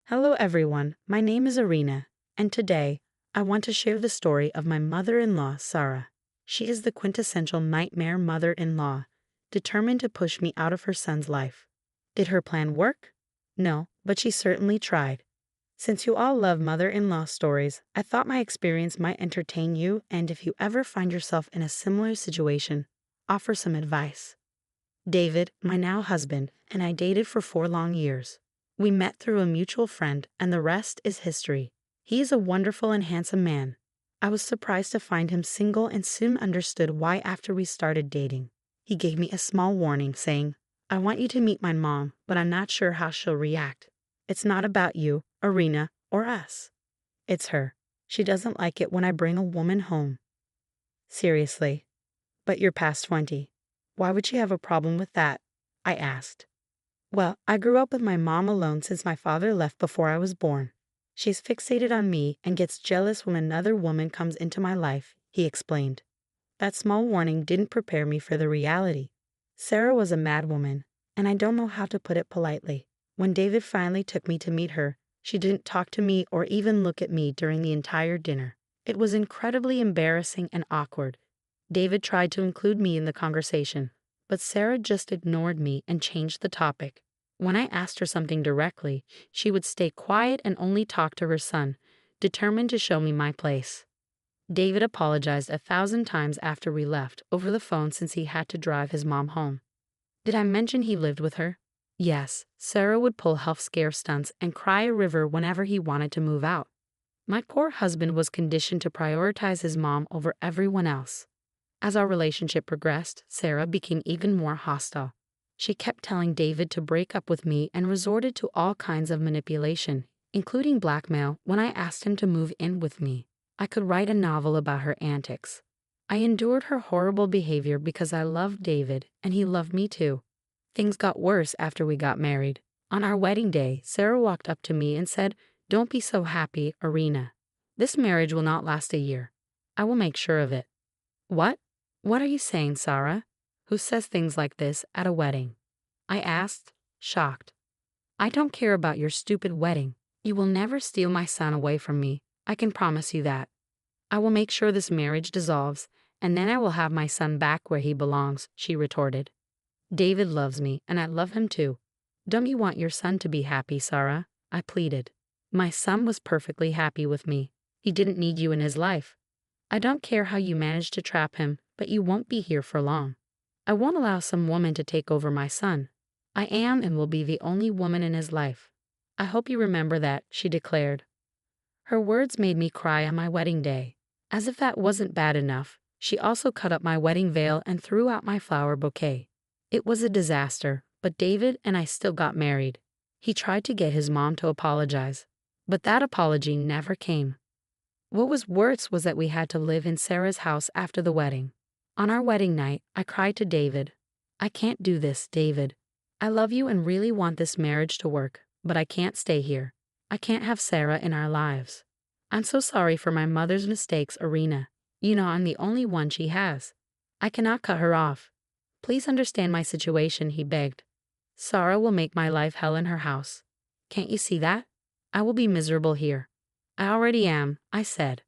Hello everyone, my name is Arena, and today, I want to share the story of my mother-in-law, Sara. She is the quintessential nightmare mother-in-law, determined to push me out of her son's life. Did her plan work? No, but she certainly tried. Since you all love mother-in-law stories, I thought my experience might entertain you, and if you ever find yourself in a similar situation, offer some advice. David, my now husband, and I dated for 4 long years. We met through a mutual friend, and the rest is history. He is a wonderful and handsome man. I was surprised to find him single and soon understood why after we started dating. He gave me a small warning saying, "I want you to meet my mom, but I'm not sure how she'll react. It's not about you, Arena, or us. It's her. She doesn't like it when I bring a woman home." Seriously. But you're past 20. Why would she have a problem with that? I asked. Well, I grew up with my mom alone since my father left before I was born. She's fixated on me and gets jealous when another woman comes into my life, he explained. That small warning didn't prepare me for the reality. Sara was a mad woman, and I don't know how to put it politely. When David finally took me to meet her, she didn't talk to me or even look at me during the entire dinner. It was incredibly embarrassing and awkward. David tried to include me in the conversation, but Sara just ignored me and changed the topic. When I asked her something directly, she would stay quiet and only talk to her son, determined to show me my place. David apologized 1,000 times after we left over the phone since he had to drive his mom home. Did I mention he lived with her? Yes, Sara would pull health scare stunts and cry a river whenever he wanted to move out. My poor husband was conditioned to prioritize his mom over everyone else. As our relationship progressed, Sara became even more hostile. She kept telling David to break up with me and resorted to all kinds of manipulation, including blackmail when I asked him to move in with me. I could write a novel about her antics. I endured her horrible behavior because I loved David and he loved me too. Things got worse after we got married. On our wedding day, Sara walked up to me and said, "Don't be so happy, Arena. This marriage will not last a year. I will make sure of it." What? What are you saying, Sara? Who says things like this at a wedding? I asked, shocked. I don't care about your stupid wedding. You will never steal my son away from me. I can promise you that. I will make sure this marriage dissolves, and then I will have my son back where he belongs, she retorted. David loves me, and I love him too. Don't you want your son to be happy, Sara? I pleaded. My son was perfectly happy with me. He didn't need you in his life. I don't care how you managed to trap him, but you won't be here for long. I won't allow some woman to take over my son. I am and will be the only woman in his life. I hope you remember that, she declared. Her words made me cry on my wedding day. As if that wasn't bad enough, she also cut up my wedding veil and threw out my flower bouquet. It was a disaster, but David and I still got married. He tried to get his mom to apologize, but that apology never came. What was worse was that we had to live in Sara's house after the wedding. On our wedding night, I cried to David. I can't do this, David. I love you and really want this marriage to work, but I can't stay here. I can't have Sara in our lives. I'm so sorry for my mother's mistakes, Arena. You know I'm the only one she has. I cannot cut her off. Please understand my situation, he begged. Sara will make my life hell in her house. Can't you see that? I will be miserable here. I already am, I said.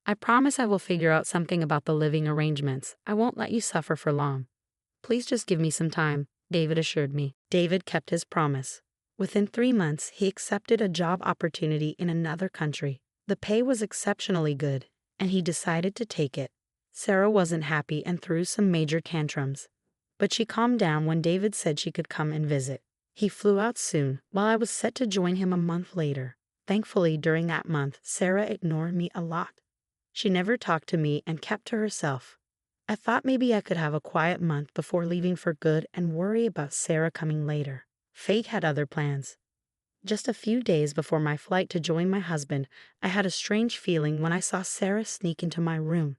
I promise I will figure out something about the living arrangements. I won't let you suffer for long. Please just give me some time, David assured me. David kept his promise. Within 3 months, he accepted a job opportunity in another country. The pay was exceptionally good, and he decided to take it. Sara wasn't happy and threw some major tantrums, but she calmed down when David said she could come and visit. He flew out soon, while I was set to join him a month later. Thankfully, during that month, Sara ignored me a lot. She never talked to me and kept to herself. I thought maybe I could have a quiet month before leaving for good and worry about Sara coming later. Fate had other plans. Just a few days before my flight to join my husband, I had a strange feeling when I saw Sara sneak into my room.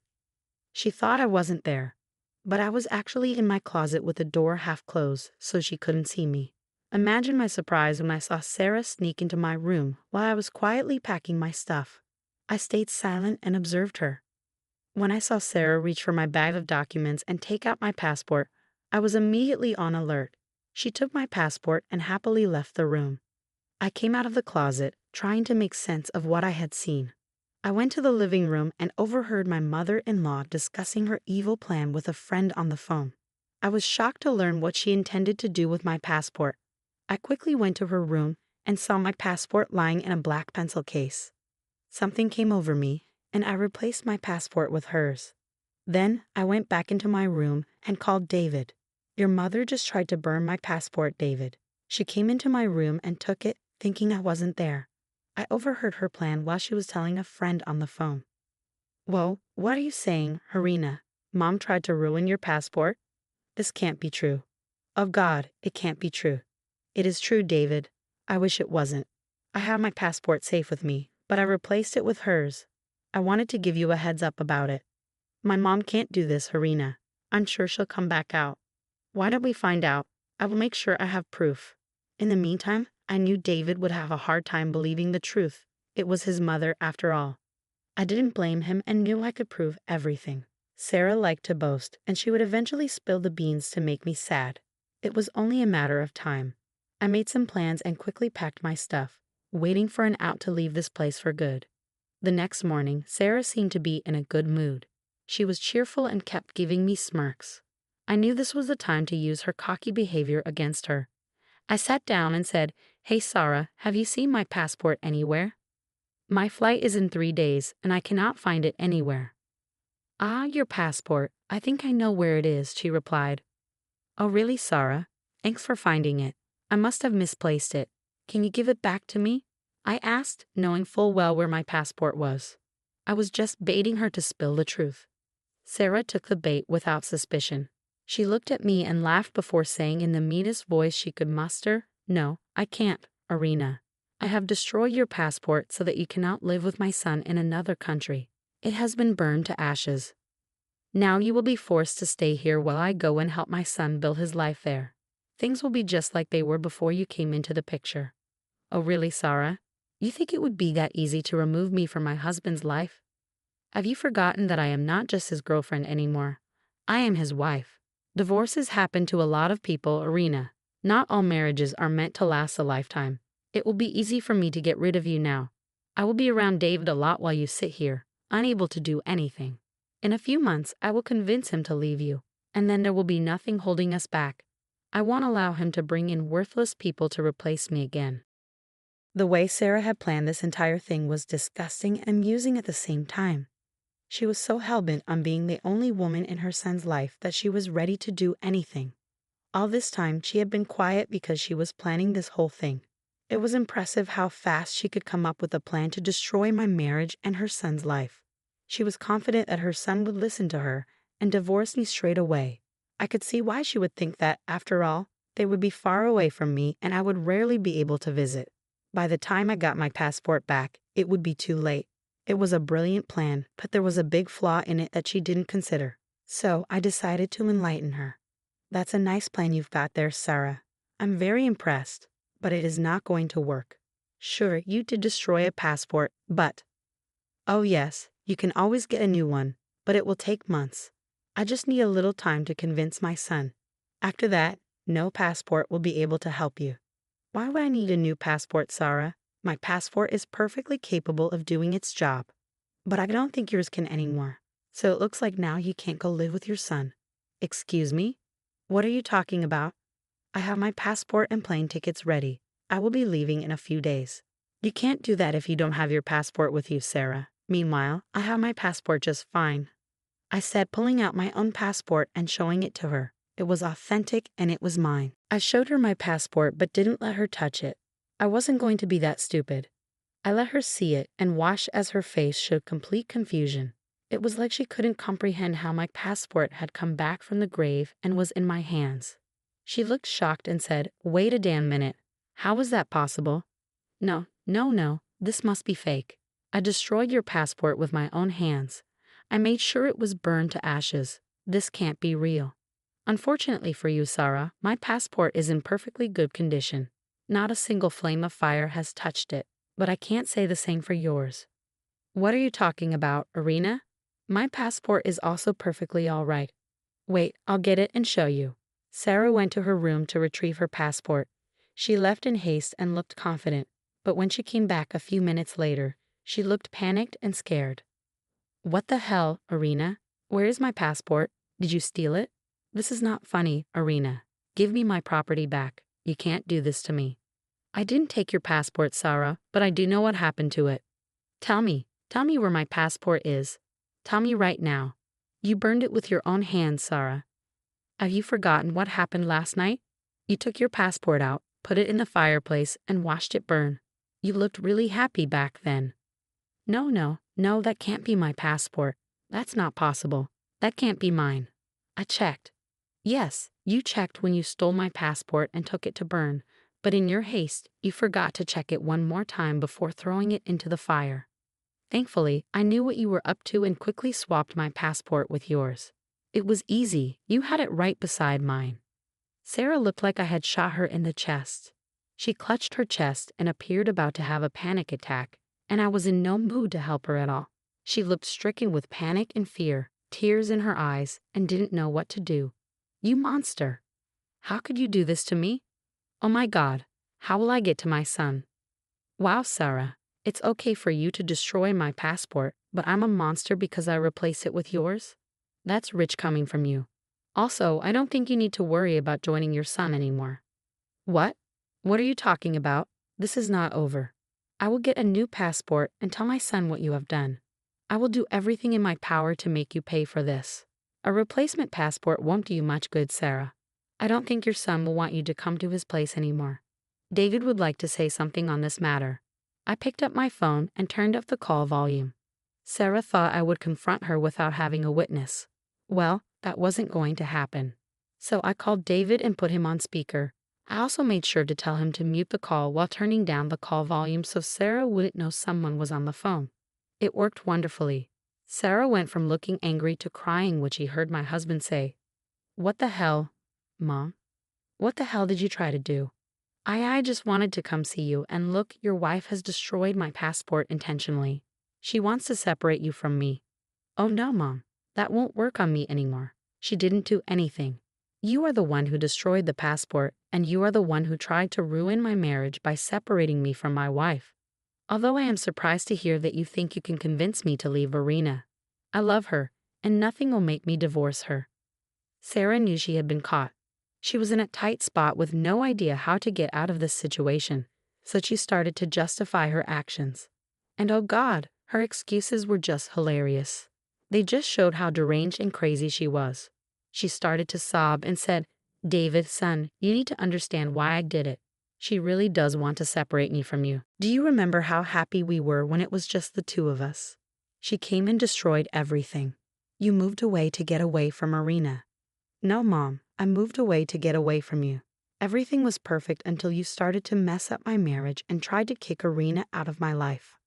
She thought I wasn't there, but I was actually in my closet with the door half closed so she couldn't see me. Imagine my surprise when I saw Sara sneak into my room while I was quietly packing my stuff. I stayed silent and observed her. When I saw Sara reach for my bag of documents and take out my passport, I was immediately on alert. She took my passport and happily left the room. I came out of the closet, trying to make sense of what I had seen. I went to the living room and overheard my mother-in-law discussing her evil plan with a friend on the phone. I was shocked to learn what she intended to do with my passport. I quickly went to her room and saw my passport lying in a black pencil case. Something came over me, and I replaced my passport with hers. Then I went back into my room and called David. Your mother just tried to burn my passport, David. She came into my room and took it, thinking I wasn't there. I overheard her plan while she was telling a friend on the phone. Whoa, what are you saying, Harina? Mom tried to ruin your passport? This can't be true. Of God, it can't be true. It is true, David. I wish it wasn't. I have my passport safe with me, but I replaced it with hers. I wanted to give you a heads up about it. My mom can't do this, Harina. I'm sure she'll come back out. Why don't we find out? I will make sure I have proof. In the meantime, I knew David would have a hard time believing the truth. It was his mother after all. I didn't blame him and knew I could prove everything. Sara liked to boast, and she would eventually spill the beans to make me sad. It was only a matter of time. I made some plans and quickly packed my stuff, waiting for an out to leave this place for good. The next morning, Sara seemed to be in a good mood. She was cheerful and kept giving me smirks. I knew this was the time to use her cocky behavior against her. I sat down and said, "Hey Sara, have you seen my passport anywhere? My flight is in 3 days, and I cannot find it anywhere." "Ah, your passport. I think I know where it is," she replied. "Oh really, Sara? Thanks for finding it. I must have misplaced it. Can you give it back to me?" I asked, knowing full well where my passport was. I was just baiting her to spill the truth. Sara took the bait without suspicion. She looked at me and laughed before saying in the meanest voice she could muster, "No, I can't, Arena. I have destroyed your passport so that you cannot live with my son in another country. It has been burned to ashes. Now you will be forced to stay here while I go and help my son build his life there. Things will be just like they were before you came into the picture." "Oh really, Sara? You think it would be that easy to remove me from my husband's life? Have you forgotten that I am not just his girlfriend anymore? I am his wife. Divorces happen to a lot of people, Arena. Not all marriages are meant to last a lifetime. It will be easy for me to get rid of you now. I will be around David a lot while you sit here, unable to do anything. In a few months, I will convince him to leave you, and then there will be nothing holding us back. I won't allow him to bring in worthless people to replace me again." The way Sara had planned this entire thing was disgusting and amusing at the same time. She was so hell-bent on being the only woman in her son's life that she was ready to do anything. All this time, she had been quiet because she was planning this whole thing. It was impressive how fast she could come up with a plan to destroy my marriage and her son's life. She was confident that her son would listen to her and divorce me straight away. I could see why she would think that, after all, they would be far away from me and I would rarely be able to visit. By the time I got my passport back, it would be too late. It was a brilliant plan, but there was a big flaw in it that she didn't consider. So I decided to enlighten her. "That's a nice plan you've got there, Sara. I'm very impressed, but it is not going to work. Sure, you did destroy a passport, but—" "Oh yes, you can always get a new one, but it will take months. I just need a little time to convince my son. After that, no passport will be able to help you." "Why would I need a new passport, Sara? My passport is perfectly capable of doing its job. But I don't think yours can anymore. So it looks like now you can't go live with your son." "Excuse me? What are you talking about?" "I have my passport and plane tickets ready. I will be leaving in a few days." "You can't do that if you don't have your passport with you, Sara. Meanwhile, I have my passport just fine," I said, pulling out my own passport and showing it to her. It was authentic and it was mine. I showed her my passport but didn't let her touch it. I wasn't going to be that stupid. I let her see it and watched as her face showed complete confusion. It was like she couldn't comprehend how my passport had come back from the grave and was in my hands. She looked shocked and said, "Wait a damn minute. How is that possible?" No, this must be fake. I destroyed your passport with my own hands. I made sure it was burned to ashes. This can't be real." "Unfortunately for you, Sara, my passport is in perfectly good condition. Not a single flame of fire has touched it, but I can't say the same for yours." "What are you talking about, Arena? My passport is also perfectly all right. Wait, I'll get it and show you." Sara went to her room to retrieve her passport. She left in haste and looked confident. But when she came back a few minutes later, she looked panicked and scared. What the hell, Irina? Where is my passport? Did you steal it? This is not funny, Irina. Give me my property back. You can't do this to me. I didn't take your passport, Sara, but I do know what happened to it. Tell me where my passport is. Tell me right now. You burned it with your own hands, Sara. Have you forgotten what happened last night? You took your passport out, put it in the fireplace, and watched it burn. You looked really happy back then. No, that can't be my passport. That's not possible. That can't be mine. I checked. Yes, you checked when you stole my passport and took it to burn, but in your haste, you forgot to check it one more time before throwing it into the fire. Thankfully, I knew what you were up to and quickly swapped my passport with yours. It was easy. You had it right beside mine. Sara looked like I had shot her in the chest. She clutched her chest and appeared about to have a panic attack, and I was in no mood to help her at all. She looked stricken with panic and fear, tears in her eyes, and didn't know what to do. You monster! How could you do this to me? Oh my God, how will I get to my son? Wow, Sara, it's okay for you to destroy my passport, but I'm a monster because I replace it with yours? That's rich coming from you. Also, I don't think you need to worry about joining your son anymore. What? What are you talking about? This is not over. I will get a new passport and tell my son what you have done. I will do everything in my power to make you pay for this. A replacement passport won't do you much good, Sara. I don't think your son will want you to come to his place anymore. David would like to say something on this matter. I picked up my phone and turned up the call volume. Sara thought I would confront her without having a witness. Well, that wasn't going to happen. So I called David and put him on speaker. I also made sure to tell him to mute the call while turning down the call volume so Sara wouldn't know someone was on the phone. It worked wonderfully. Sara went from looking angry to crying when she heard my husband say, "What the hell, Mom? What the hell did you try to do? I just wanted to come see you, and look, your wife has destroyed my passport intentionally. She wants to separate you from me." "Oh no, Mom. That won't work on me anymore. She didn't do anything. You are the one who destroyed the passport, and you are the one who tried to ruin my marriage by separating me from my wife. Although I am surprised to hear that you think you can convince me to leave Irina. I love her, and nothing will make me divorce her." Sara knew she had been caught. She was in a tight spot with no idea how to get out of this situation, so she started to justify her actions. And oh God, her excuses were just hilarious. They just showed how deranged and crazy she was. She started to sob and said, "David, son, you need to understand why I did it. She really does want to separate me from you. Do you remember how happy we were when it was just the two of us? She came and destroyed everything. You moved away to get away from Irina." "No, Mom, I moved away to get away from you. Everything was perfect until you started to mess up my marriage and tried to kick Irina out of my life.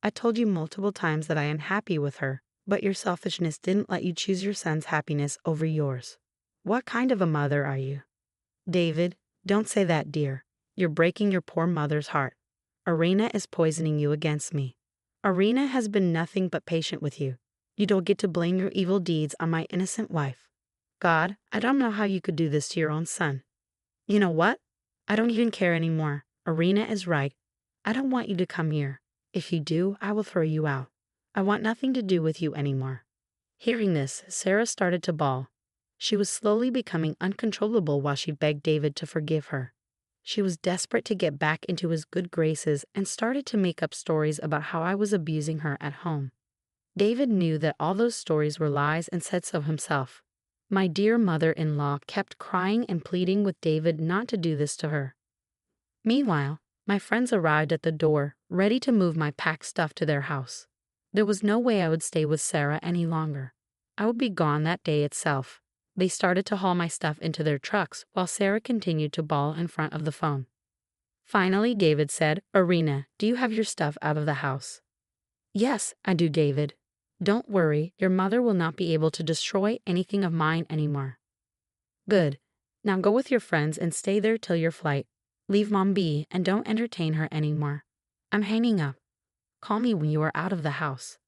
I told you multiple times that I am happy with her, but your selfishness didn't let you choose your son's happiness over yours. What kind of a mother are you?" "David, don't say that, dear. You're breaking your poor mother's heart. Irina is poisoning you against me. Irina has been nothing but patient with you. You don't get to blame your evil deeds on my innocent wife. God, I don't know how you could do this to your own son. You know what? I don't even care anymore. Irina is right. I don't want you to come here. If you do, I will throw you out. I want nothing to do with you anymore." Hearing this, Sara started to bawl. She was slowly becoming uncontrollable while she begged David to forgive her. She was desperate to get back into his good graces and started to make up stories about how I was abusing her at home. David knew that all those stories were lies and said so himself. My dear mother-in-law kept crying and pleading with David not to do this to her. Meanwhile, my friends arrived at the door, ready to move my packed stuff to their house. There was no way I would stay with Sara any longer. I would be gone that day itself. They started to haul my stuff into their trucks while Sara continued to bawl in front of the phone. Finally, David said, "Irina, do you have your stuff out of the house?" "Yes, I do, David. Don't worry, your mother will not be able to destroy anything of mine anymore." "Good. Now go with your friends and stay there till your flight. Leave Mom be and don't entertain her anymore. I'm hanging up. Call me when you are out of the house."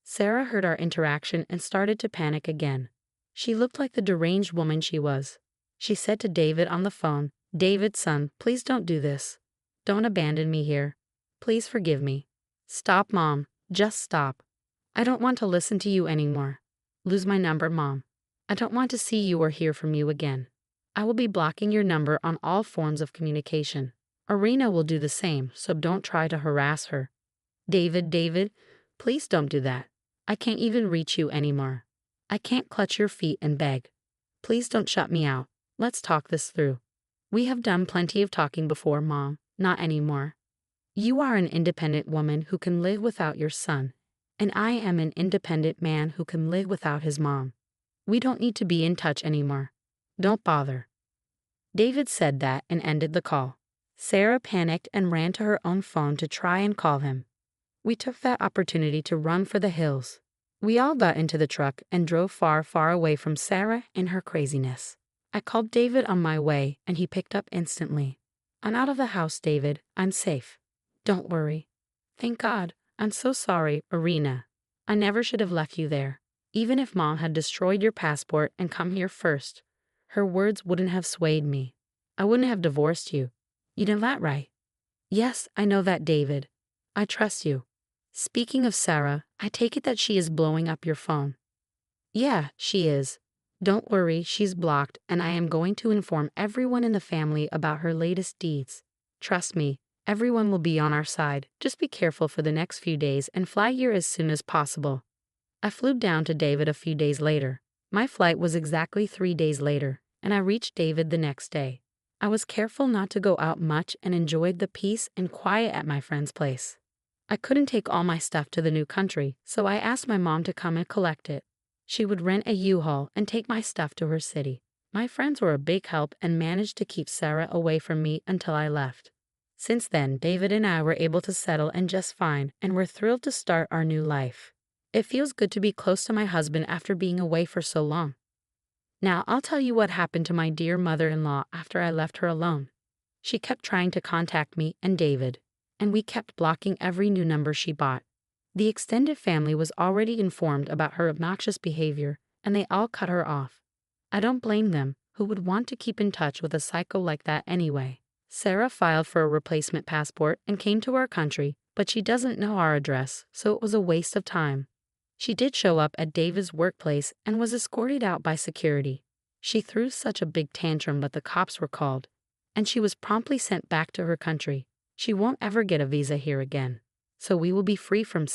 Sara heard our interaction and started to panic again. She looked like the deranged woman she was. She said to David on the phone, "David, son, please don't do this. Don't abandon me here. Please forgive me. Stop, Mom. Just stop. I don't want to listen to you anymore. Lose my number, Mom. I don't want to see you or hear from you again. I will be blocking your number on all forms of communication. Irina will do the same, so don't try to harass her. David, please don't do that. I can't even reach you anymore. I can't clutch your feet and beg. Please don't shut me out. Let's talk this through. We have done plenty of talking before, Mom. Not anymore. You are an independent woman who can live without your son, and I am an independent man who can live without his mom. We don't need to be in touch anymore. Don't bother. David said that and ended the call. Sara panicked and ran to her own phone to try and call him. We took that opportunity to run for the hills. We all got into the truck and drove far, far away from Sara and her craziness. I called David on my way and he picked up instantly. I'm out of the house, David. I'm safe. Don't worry. Thank God. I'm so sorry, Irina. I never should have left you there. Even if Mom had destroyed your passport and come here first, her words wouldn't have swayed me. I wouldn't have divorced you. You know that, right? Yes, I know that, David. I trust you. Speaking of Sara, I take it that she is blowing up your phone. Yeah, she is. Don't worry, she's blocked, and I am going to inform everyone in the family about her latest deeds. Trust me, everyone will be on our side. Just be careful for the next few days and fly here as soon as possible. I flew down to David a few days later. My flight was exactly 3 days later, and I reached David the next day. I was careful not to go out much and enjoyed the peace and quiet at my friend's place. I couldn't take all my stuff to the new country, so I asked my mom to come and collect it. She would rent a U-Haul and take my stuff to her city. My friends were a big help and managed to keep Sara away from me until I left. Since then, David and I were able to settle and just fine, and we're thrilled to start our new life. It feels good to be close to my husband after being away for so long. Now, I'll tell you what happened to my dear mother-in-law after I left her alone. She kept trying to contact me and David, and we kept blocking every new number she bought. The extended family was already informed about her obnoxious behavior, and they all cut her off. I don't blame them. Who would want to keep in touch with a psycho like that anyway? Sara filed for a replacement passport and came to our country, but she doesn't know our address, so it was a waste of time. She did show up at David's workplace and was escorted out by security. She threw such a big tantrum that the cops were called, and she was promptly sent back to her country. She won't ever get a visa here again, so we will be free from